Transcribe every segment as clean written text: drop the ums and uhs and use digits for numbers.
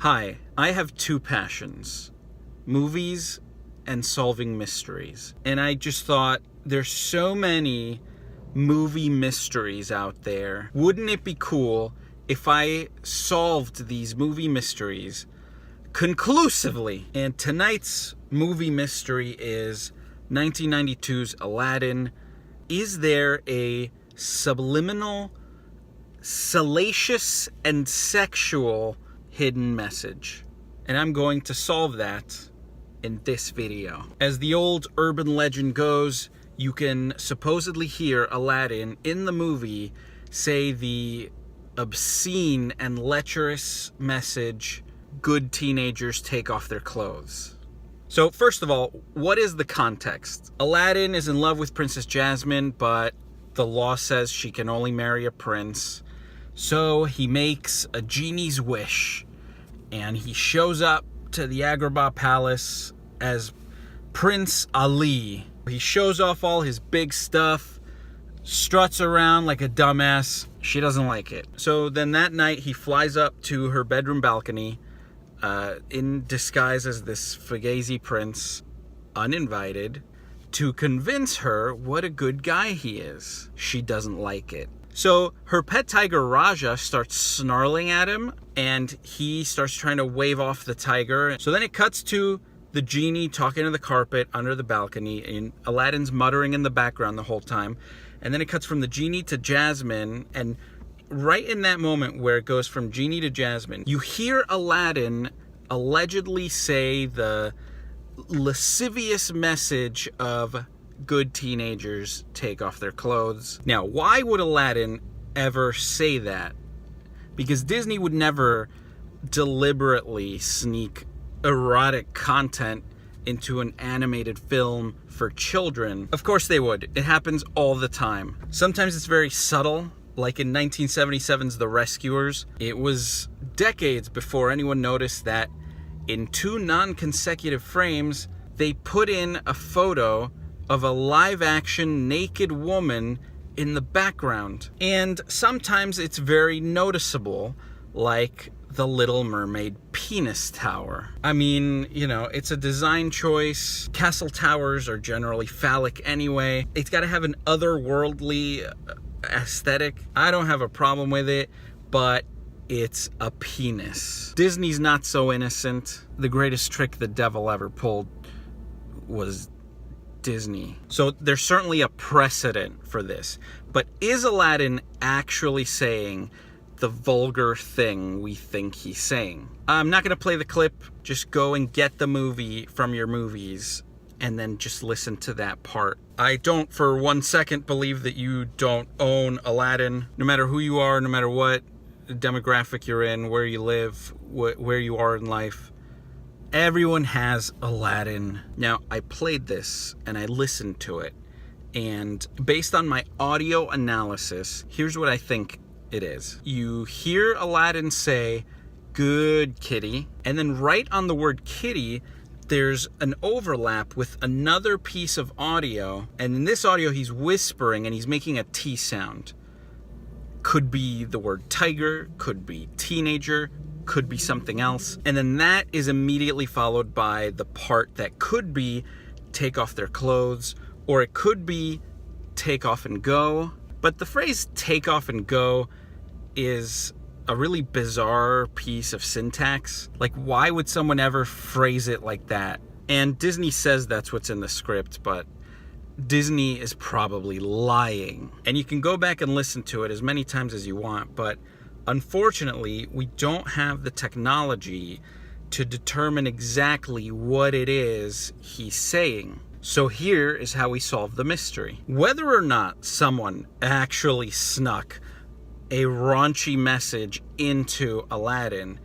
Hi, I have two passions: movies and solving mysteries. And I just thought, there's so many movie mysteries out there. Wouldn't it be cool if I solved these movie mysteries conclusively? And tonight's movie mystery is 1992's Aladdin. Is there a subliminal, salacious, and sexual hidden message? And I'm going to solve that in this video. As the old urban legend goes, you can supposedly hear Aladdin in the movie say the obscene and lecherous message, "Good teenagers take off their clothes." So first of all, what is the context? Aladdin is in love with Princess Jasmine, but the law says she can only marry a prince. So he makes a genie's wish, and he shows up to the Agrabah Palace as Prince Ali. He shows off all his big stuff, struts around like a dumbass. She doesn't like it. So then that night he flies up to her bedroom balcony in disguise as this Fugazi prince, uninvited, to convince her what a good guy he is. She doesn't like it. So her pet tiger Raja starts snarling at him, and he starts trying to wave off the tiger. So then it cuts to the genie talking to the carpet under the balcony, and Aladdin's muttering in the background the whole time. And then it cuts from the genie to Jasmine, and right in that moment where it goes from genie to Jasmine, you hear Aladdin allegedly say the lascivious message of "Good teenagers take off their clothes." Now, why would Aladdin ever say that? Because Disney would never deliberately sneak erotic content into an animated film for children. Of course they would. It happens all the time. Sometimes it's very subtle, like in 1977's The Rescuers. It was decades before anyone noticed that in 2 non-consecutive frames, they put in a photo of a live-action naked woman in the background. And sometimes it's very noticeable, like the Little Mermaid penis tower. I mean, you know, it's a design choice. Castle towers are generally phallic anyway. It's got to have an otherworldly aesthetic. I don't have a problem with it, but it's a penis. Disney's not so innocent. The greatest trick the devil ever pulled was Disney. So there's certainly a precedent for this. But is Aladdin actually saying the vulgar thing we think he's saying? I'm not going to play the clip. Just go and get the movie from your movies and then just listen to that part. I don't for 1 second believe that you don't own Aladdin. No matter who you are, no matter what demographic you're in, where you live, where you are in life, everyone has Aladdin. Now, I played this and I listened to it, and based on my audio analysis, here's what I think it is. You hear Aladdin say, "Good kitty," and then right on the word kitty, there's an overlap with another piece of audio, and in this audio he's whispering and he's making a T sound. Could be the word tiger, could be teenager, could be something else. And then that is immediately followed by the part that could be take off their clothes, or it could be take off and go. But the phrase take off and go is a really bizarre piece of syntax. Like, why would someone ever phrase it like that? And Disney says that's what's in the script, but Disney is probably lying. And you can go back and listen to it as many times as you want, but unfortunately, we don't have the technology to determine exactly what it is he's saying. So here is how we solve the mystery. Whether or not someone actually snuck a raunchy message into Aladdin,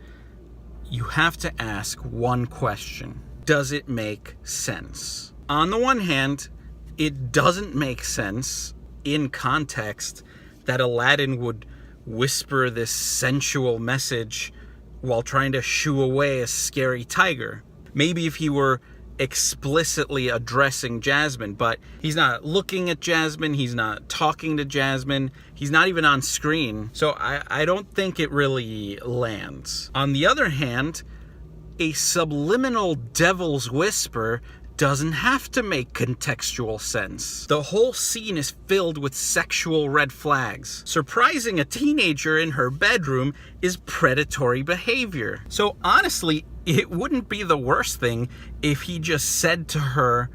you have to ask one question. Does it make sense? On the one hand, it doesn't make sense in context that Aladdin would whisper this sensual message while trying to shoo away a scary tiger. Maybe if he were explicitly addressing Jasmine, but he's not looking at Jasmine, he's not talking to Jasmine, he's not even on screen. So I don't think it really lands. On the other hand, a subliminal devil's whisper doesn't have to make contextual sense. The whole scene is filled with sexual red flags. Surprising a teenager in her bedroom is predatory behavior. So honestly, it wouldn't be the worst thing if he just said to her,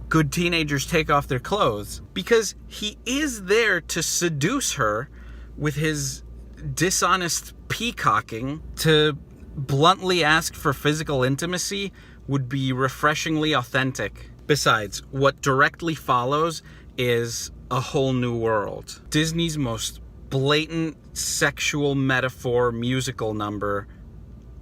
"Good teenagers take off their clothes," because he is there to seduce her with his dishonest peacocking. To bluntly ask for physical intimacy would be refreshingly authentic. Besides, what directly follows is A Whole New World, Disney's most blatant sexual metaphor musical number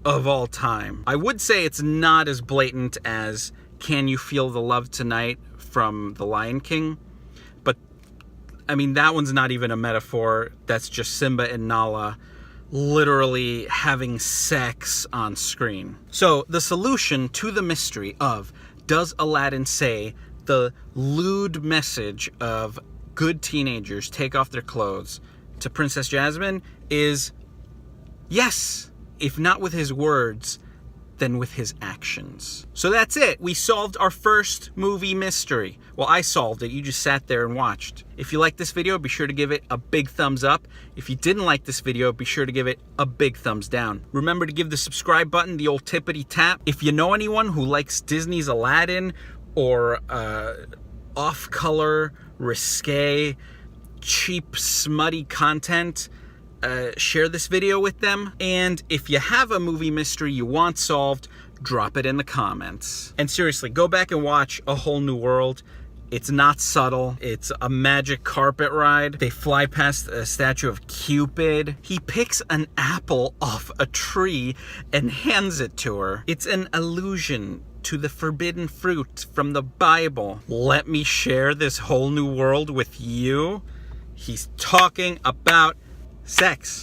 of all time. I would say it's not as blatant as Can You Feel the Love Tonight from The Lion King, but I mean, that one's not even a metaphor. That's just Simba and Nala literally having sex on screen. So the solution to the mystery of does Aladdin say the lewd message of good teenagers take off their clothes to Princess Jasmine is yes, if not with his words, then with his actions. So that's it. We solved our first movie mystery. Well, I solved it. You just sat there and watched. If you liked this video, be sure to give it a big thumbs up. If you didn't like this video, be sure to give it a big thumbs down. Remember to give the subscribe button the old tippity tap. If you know anyone who likes Disney's Aladdin or off-color, risque, cheap, smutty content, share this video with them. And if you have a movie mystery you want solved, drop it in the comments. And seriously, go back and watch A Whole New World. It's not subtle. It's a magic carpet ride. They fly past a statue of Cupid. He picks an apple off a tree and hands it to her. It's an allusion to the forbidden fruit from the Bible. Let me share this whole new world with you. He's talking about sex.